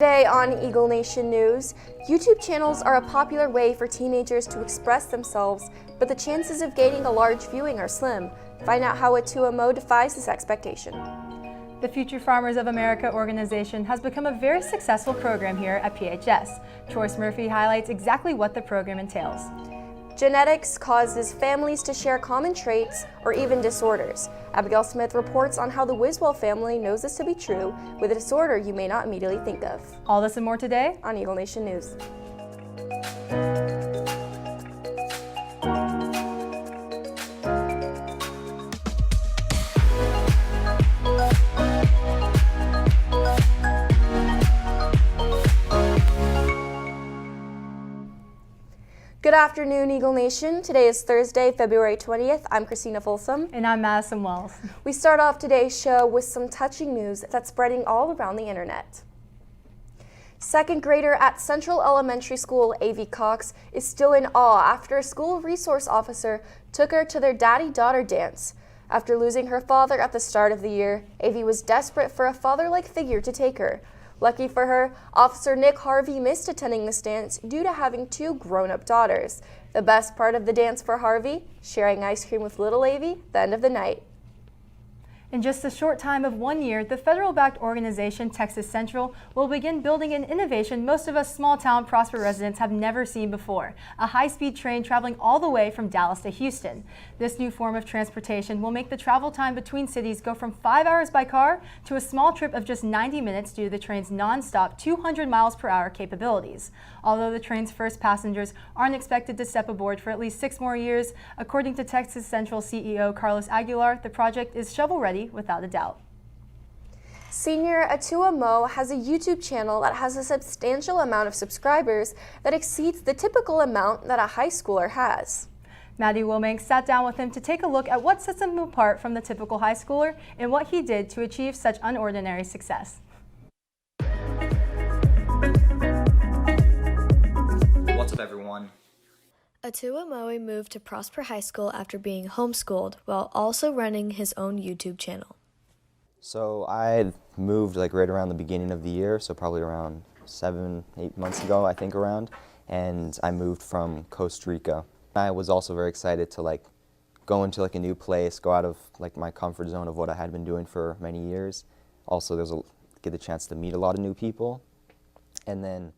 Today on Eagle Nation News, YouTube channels are a popular way for teenagers to express themselves, but the chances of gaining a large viewing are slim. Find out how A2MO defies this expectation. The Future Farmers of America organization has become a very successful program here at PHS. Choice Murphy highlights exactly what the program entails. Genetics causes families to share common traits or even disorders. Abigail Smith reports on how the Wiswell family knows this to be true with a disorder you may not immediately think of. All this and more today on Eagle Nation News. Good afternoon, Eagle Nation. Today is Thursday, February 20th. I'm Christina Folsom. And I'm Madison Wells. We start off today's show with some touching news that's spreading all around the internet. Second grader at Central Elementary School, Avi Cox, is still in awe after a school resource officer took her to their daddy-daughter dance. After losing her father at the start of the year, Avi was desperate for a father-like figure to take her. Lucky for her, Officer Nick Harvey missed attending this dance due to having two grown-up daughters. The best part of the dance for Harvey, sharing ice cream with little Avi the end of the night. In just a short time of 1 year, the federal-backed organization Texas Central will begin building an innovation most of us small-town Prosper residents have never seen before, a high-speed train traveling all the way from Dallas to Houston. This new form of transportation will make the travel time between cities go from 5 hours by car to a small trip of just 90 minutes due to the train's non-stop 200 miles per hour capabilities. Although the train's first passengers aren't expected to step aboard for at least 6 more years, according to Texas Central CEO Carlos Aguilar, the project is shovel-ready without a doubt. Senior A2MO has a YouTube channel that has a substantial amount of subscribers that exceeds the typical amount that a high schooler has. Maddie Wilbanks sat down with him to take a look at what sets him apart from the typical high schooler and what he did to achieve such unordinary success. What's up, everyone? A2MO moved to Prosper High School after being homeschooled while also running his own YouTube channel. So I moved like right around the beginning of the year, so probably around 7-8 months ago, I think around, and I moved from Costa Rica. I was also very excited to like go into like a new place, go out of like my comfort zone of what I had been doing for many years. Also, get the chance to meet a lot of new people, and then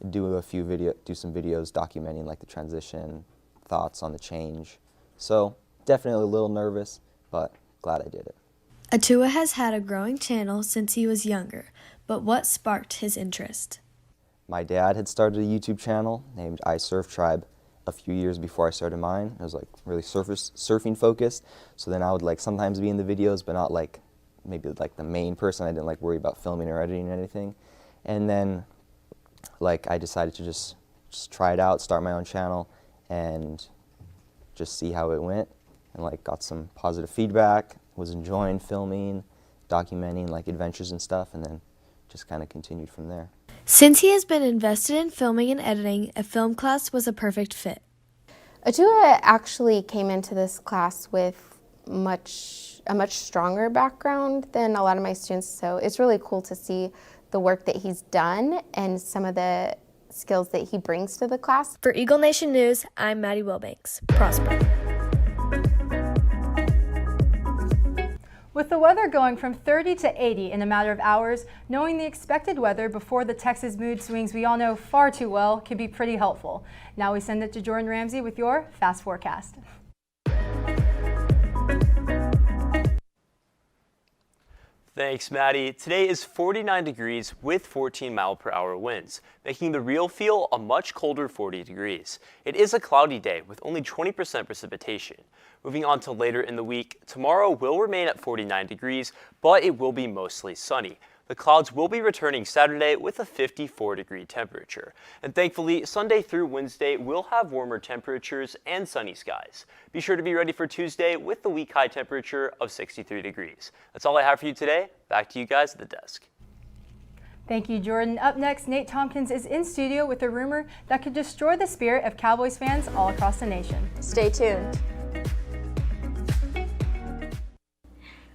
do some videos documenting like the transition, thoughts on the change. So definitely a little nervous, but glad I did it. Atua has had a growing channel since he was younger, but what sparked his interest? My dad had started a YouTube channel named I Surf Tribe a few years before I started mine. It was like really surfing focused, so then I would like sometimes be in the videos, but not like maybe like the main person. I didn't like worry about filming or editing or anything. And then like I decided to just try it out, start my own channel, and just see how it went, and like got some positive feedback, was enjoying filming, documenting like adventures and stuff, and then just kind of continued from there. Since he has been invested in filming and editing, a film class was a perfect fit. Atua actually came into this class with a much stronger background than a lot of my students, so it's really cool to see the work that he's done and some of the skills that he brings to the class. For Eagle Nation News, I'm Maddie Wilbanks. Prosper. With the weather going from 30 to 80 in a matter of hours, knowing the expected weather before the Texas mood swings we all know far too well can be pretty helpful. Now we send it to Jordan Ramsey with your fast forecast. Thanks, Maddie. Today is 49 degrees with 14-mile-per-hour winds, making the real feel a much colder 40 degrees. It is a cloudy day with only 20% precipitation. Moving on to later in the week, tomorrow will remain at 49 degrees, but it will be mostly sunny. The clouds will be returning Saturday with a 54-degree temperature. And thankfully, Sunday through Wednesday will have warmer temperatures and sunny skies. Be sure to be ready for Tuesday with the week high temperature of 63 degrees. That's all I have for you today. Back to you guys at the desk. Thank you, Jordan. Up next, Nate Tompkins is in studio with a rumor that could destroy the spirit of Cowboys fans all across the nation. Stay tuned.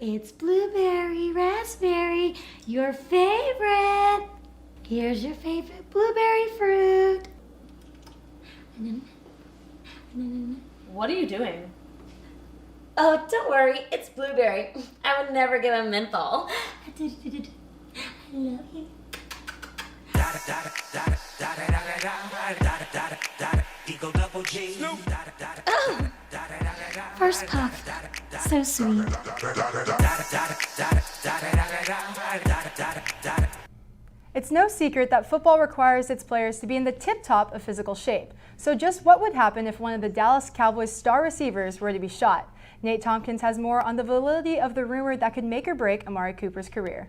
It's blueberry, raspberry, your favorite. Here's your favorite blueberry fruit. What are you doing? Oh, don't worry, it's blueberry. I would never get a menthol. I love you. Oh, first puff. So sweet. It's no secret that football requires its players to be in the tip-top of physical shape. So just what would happen if one of the Dallas Cowboys' star receivers were to be shot? Nate Tompkins has more on the validity of the rumor that could make or break Amari Cooper's career.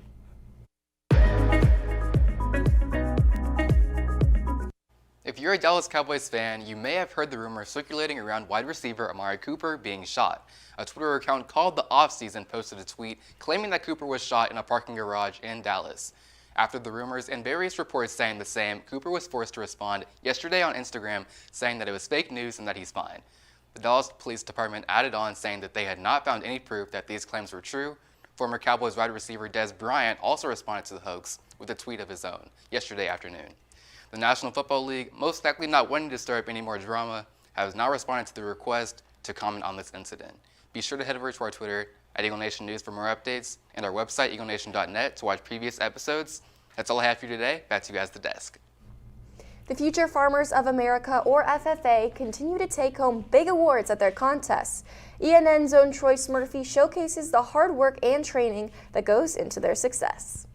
If you're a Dallas Cowboys fan, you may have heard the rumor circulating around wide receiver Amari Cooper being shot. A Twitter account called The Offseason posted a tweet claiming that Cooper was shot in a parking garage in Dallas. After the rumors and various reports saying the same, Cooper was forced to respond yesterday on Instagram saying that it was fake news and that he's fine. The Dallas Police Department added on saying that they had not found any proof that these claims were true. Former Cowboys wide receiver Dez Bryant also responded to the hoax with a tweet of his own yesterday afternoon. The National Football League, most likely not wanting to stir up any more drama, has now responded to the request to comment on this incident. Be sure to head over to our Twitter at Eagle Nation News for more updates and our website, eaglenation.net, to watch previous episodes. That's all I have for you today. Back to you guys at the desk. The Future Farmers of America, or FFA, continue to take home big awards at their contests. ENN's own Troyce Murphy showcases the hard work and training that goes into their success.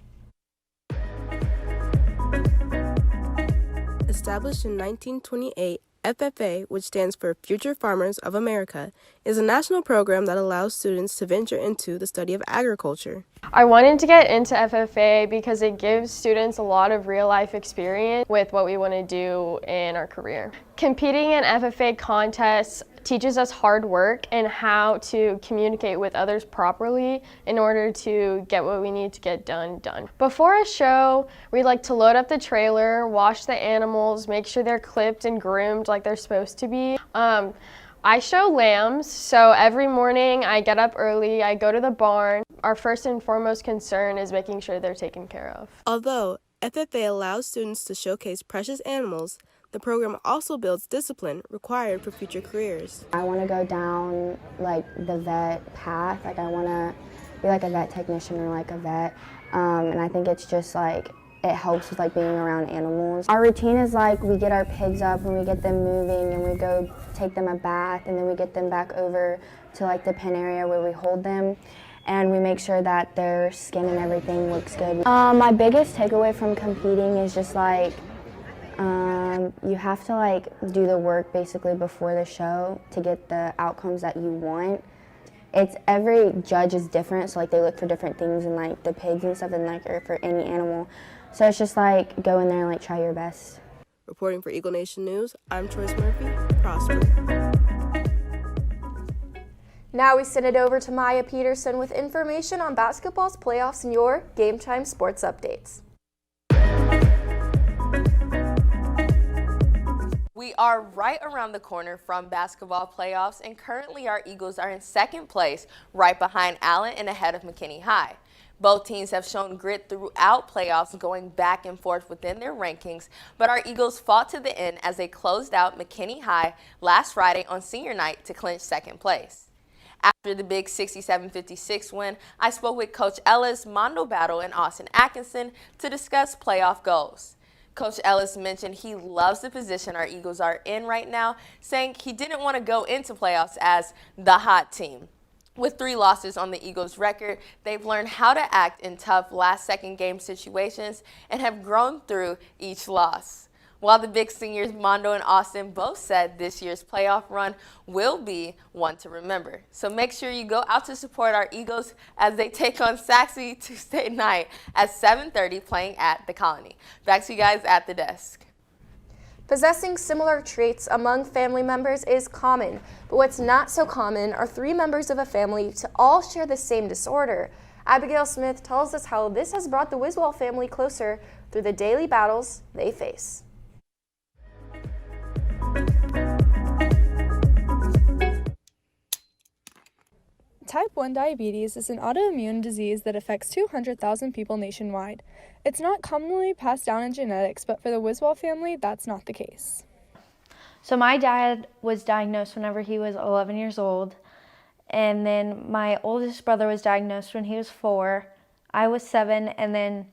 Established in 1928, FFA, which stands for Future Farmers of America, is a national program that allows students to venture into the study of agriculture. I wanted to get into FFA because it gives students a lot of real-life experience with what we want to do in our career. Competing in FFA contests teaches us hard work and how to communicate with others properly in order to get what we need to get done. Before a show, we like to load up the trailer, wash the animals, make sure they're clipped and groomed like they're supposed to be. I show lambs, so every morning I get up early, I go to the barn. Our first and foremost concern is making sure they're taken care of. Although FFA allows students to showcase precious animals, the program also builds discipline required for future careers. I want to go down like the vet path, like I want to be like a vet technician or like a vet, and I think it's just like it helps with like being around animals. Our routine is like we get our pigs up and we get them moving and we go take them a bath and then we get them back over to like the pen area where we hold them and we make sure that their skin and everything looks good. My biggest takeaway from competing is just like you have to like do the work basically before the show to get the outcomes that you want. It's every judge is different, so like they look for different things in like the pigs and stuff and like or for any animal. So it's just like go in there and like try your best. Reporting for Eagle Nation News, I'm Troyce Murphy, Prosper. Now we send it over to Maya Peterson with information on basketball's playoffs and your Game Time Sports updates. We are right around the corner from basketball playoffs, and currently our Eagles are in second place, right behind Allen and ahead of McKinney High. Both teams have shown grit throughout playoffs, going back and forth within their rankings, but our Eagles fought to the end as they closed out McKinney High last Friday on senior night to clinch second place. After the big 67-56 win, I spoke with Coach Ellis, Mondo Battle, and Austin Atkinson to discuss playoff goals. Coach Ellis mentioned he loves the position our Eagles are in right now, saying he didn't want to go into playoffs as the hot team. With 3 losses on the Eagles' record, they've learned how to act in tough last-second game situations and have grown through each loss. While the big seniors Mondo and Austin both said this year's playoff run will be one to remember. So make sure you go out to support our Eagles as they take on Saxby Tuesday night at 7:30 playing at the Colony. Back to you guys at the desk. Possessing similar traits among family members is common, but what's not so common are 3 members of a family to all share the same disorder. Abigail Smith tells us how this has brought the Wiswall family closer through the daily battles they face. Type 1 diabetes is an autoimmune disease that affects 200,000 people nationwide. It's not commonly passed down in genetics, but for the Wiswall family, that's not the case. So my dad was diagnosed whenever he was 11 years old, and then my oldest brother was diagnosed when he was 4. I was 7, and then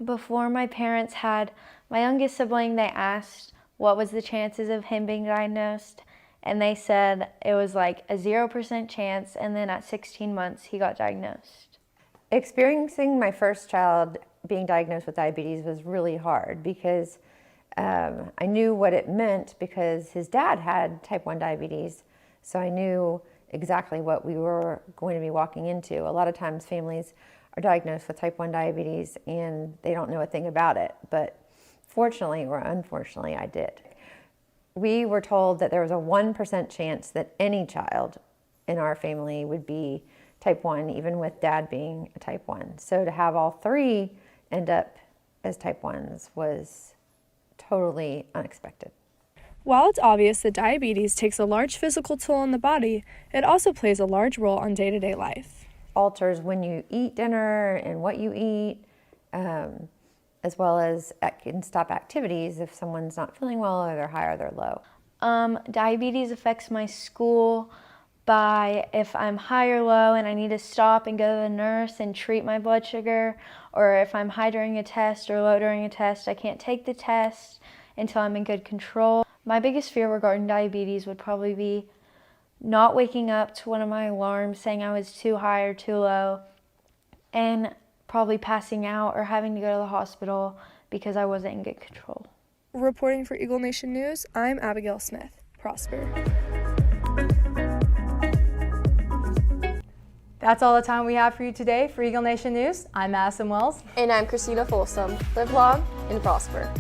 before my parents had my youngest sibling, they asked what was the chances of him being diagnosed, and they said it was like a 0% chance, and then at 16 months he got diagnosed. Experiencing my first child being diagnosed with diabetes was really hard because I knew what it meant because his dad had type 1 diabetes, so I knew exactly what we were going to be walking into. A lot of times families are diagnosed with type 1 diabetes and they don't know a thing about it, but fortunately or unfortunately I did. We were told that there was a 1% chance that any child in our family would be type 1, even with dad being a type 1. So to have all 3 end up as type 1s was totally unexpected. While it's obvious that diabetes takes a large physical toll on the body, it also plays a large role on day-to-day life. Alters when you eat dinner and what you eat, as well as it can stop activities if someone's not feeling well or they're high or they're low. Diabetes affects my school by if I'm high or low and I need to stop and go to the nurse and treat my blood sugar, or if I'm high during a test or low during a test, I can't take the test until I'm in good control. My biggest fear regarding diabetes would probably be not waking up to one of my alarms saying I was too high or too low, and probably passing out or having to go to the hospital because I wasn't in good control. Reporting for Eagle Nation News, I'm Abigail Smith. Prosper. That's all the time we have for you today. For Eagle Nation News, I'm Madison Wells. And I'm Christina Folsom. Live long and prosper.